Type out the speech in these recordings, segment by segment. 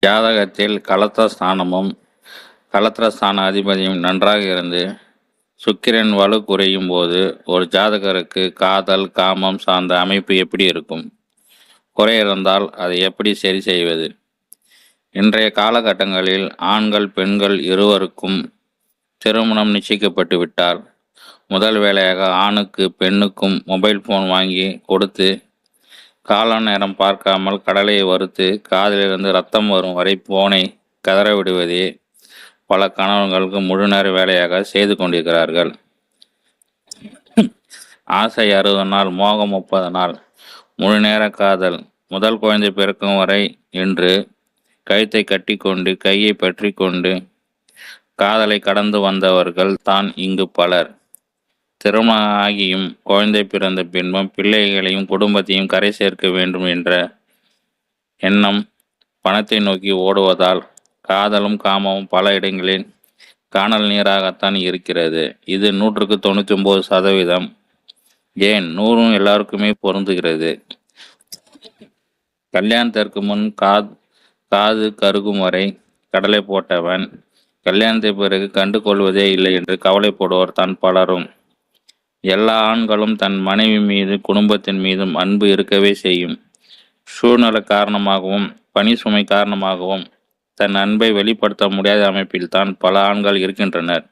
ஜாதகத்தில் கலத்திரஸ்தானமும் கலத்திரஸ்தான அதிபதியும் நன்றாக இருந்து சுக்கிரன் வலு குறையும் போது ஒரு ஜாதகருக்கு காதல் காமம் சார்ந்த அமைப்பு எப்படி இருக்கும்? குறை இருந்தால் அதை எப்படி சரி செய்வது? இன்றைய காலகட்டங்களில் ஆண்கள் பெண்கள் இருவருக்கும் திருமணம் நிச்சயிக்கப்பட்டு விட்டால் முதல் வேலையாக ஆணுக்கு பெண்ணுக்கும் மொபைல் ஃபோன் வாங்கி கொடுத்து கால நேரம் பார்க்காமல் கடலையை வறுத்து காதிலிருந்து ரத்தம் வரும் வரை போனை கதற விடுவதே பல கணவன்களுக்கு முழு நேர வேலையாக செய்து கொண்டிருக்கிறார்கள். ஆசை 60 நாள், மோகம் 30 நாள், முழு நேர காதல், முதல் குழந்தை பிறக்கும் வரை என்று கழுத்தை கட்டி கொண்டு கையை பற்றி கொண்டு காதலை கடந்து வந்தவர்கள் தான் இங்கு பலர். திருமணம் ஆகியும் குழந்தை பிறந்த பின்பும் பிள்ளைகளையும் குடும்பத்தையும் கரை சேர்க்க வேண்டும் என்ற எண்ணம் பணத்தை நோக்கி ஓடுவதால் காதலும் காமமும் பல இடங்களில் காணல் நீராகத்தான் இருக்கிறது. இது 99%, ஏன் 100 எல்லாருக்குமே பொருந்துகிறது. கல்யாணத்திற்கு முன் காது கருகும் வரை கடலை போட்டவன் கல்யாணத்தை பிறகு கண்டு கொள்வதே இல்லை என்று கவலைப்படுவோர் தான் பலரும். எல்லா ஆண்களும் தன் மனைவி மீது குடும்பத்தின் மீதும் அன்பு இருக்கவே செய்யும். சூழ்நிலை காரணமாகவும் பணி சுமை காரணமாகவும் தன் அன்பை வெளிப்படுத்த முடியாத அமைப்பில் தான் பல ஆண்கள் இருக்கின்றனர்.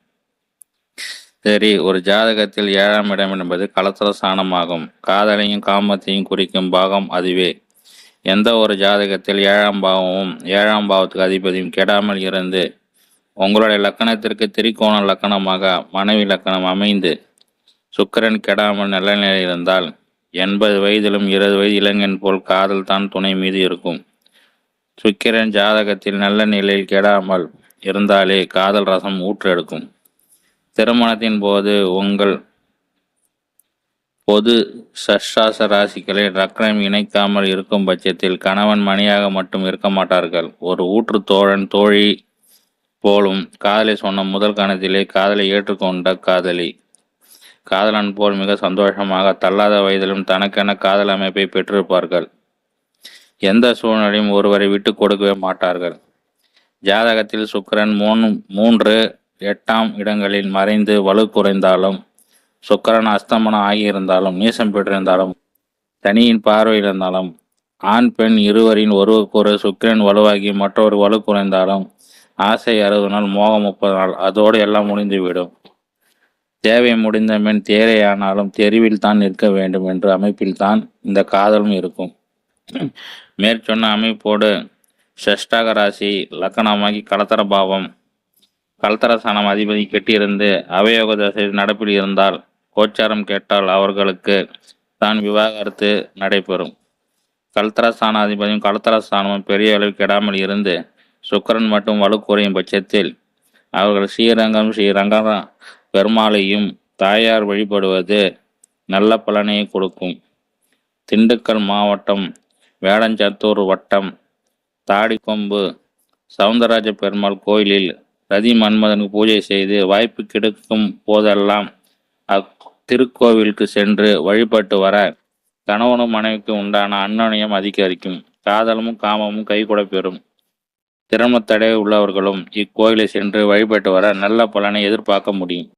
சரி, ஒரு ஜாதகத்தில் 7ஆம் இடம் என்பது கலத்திரஸ்தானமாகும். காதலையும் காமத்தையும் குறிக்கும் பாகம் அதுவே. எந்த ஒரு ஜாதகத்தில் 7ஆம் பாவமும் 7ஆம் பாவத்துக்கு அதிபதியும் கெடாமல் இருந்து உங்களுடைய லக்கணத்திற்கு திரிகோண லக்கணமாக மனைவி லக்கணம் அமைந்து சுக்கிரன் கெடாமல் நல்ல நிலையில் இருந்தால் 80 வயதிலும் 20 வயது இளைஞன் போல் காதல் தான் துணை மீது இருக்கும். சுக்கிரன் ஜாதகத்தில் நல்ல நிலையில் கெடாமல் இருந்தாலே காதல் ரசம் ஊற்றெடுக்கும். திருமணத்தின் போது உங்கள் பொது சஷ்டாச ராசிகளில் லக்னம் இணைக்காமல் இருக்கும் பட்சத்தில் கணவன் மணியாக மட்டும் இருக்க மாட்டார்கள். ஒரு ஊற்று தோழன் தோழி போலும் காதலை சொன்ன முதல் கணத்திலே காதலை ஏற்றுக்கொண்ட காதலி காதலன் போல் மிக சந்தோஷமாக தள்ளாத வயதிலும் தனக்கென காதல் அமைப்பை பெற்றிருப்பார்கள். எந்த சூழ்நிலையும் ஒருவரை விட்டு கொடுக்கவே மாட்டார்கள். ஜாதகத்தில் சுக்கிரன் 3, 8ஆம் இடங்களில் மறைந்து வலு குறைந்தாலும், சுக்கிரன் அஸ்தமனம் ஆகியிருந்தாலும், நீசம் பெற்றிருந்தாலும், தனியின் பார்வையில் இருந்தாலும், ஆண் பெண் இருவரின் ஒருவருக்கொரு சுக்கிரன் வலுவாகி மற்றொரு வலு குறைந்தாலும் ஆசை 60 நாள், மோகம் 30 நாள், அதோடு எல்லாம் முடிந்துவிடும். தேவை முடிந்த பின் தேரையானாலும் தெருவில் தான் நிற்க வேண்டும் என்ற அமைப்பில் தான் இந்த காதலும் இருக்கும். மேற்சொன்ன அமைப்போடு ஷஷ்டாக ராசி லக்கணமாகி கலத்தர பாவம் கலத்தரஸ்தானம் அதிபதி கெட்டியிருந்து அவயோக தசை நடப்பில் இருந்தால் கோச்சாரம் கேட்டால் அவர்களுக்கு தான் விவாகரத்து நடைபெறும். கலத்தரஸ்தான அதிபதியும் கலத்தரஸ்தானமும் பெரிய அளவில் கெடாமல் இருந்து சுக்கிரன் மட்டும் வலு குறையும் பட்சத்தில் அவர்கள் ஸ்ரீரங்க பெருமாளையும் தாயார் வழிபடுவது நல்ல பலனை கொடுக்கும். திண்டுக்கல் மாவட்டம் வேடஞ்சத்தூர் வட்டம் தாடிக்கொம்பு சவுந்தரராஜ பெருமாள் கோயிலில் ரதி மன்மதனுக்கு பூஜை செய்து வாய்ப்பு கிடைக்கும் போதெல்லாம் அத்திருக்கோவிலுக்கு சென்று வழிபட்டு வர கணவனும் மனைவிக்கு உண்டான அந்யோன்யம் அதிகரிக்கும். காதலும் காமமும் கைகூட பெறும். திருமணத்தடை உள்ளவர்களும் இக்கோயிலை சென்று வழிபட்டு வர நல்ல பலனை எதிர்பார்க்க முடியும்.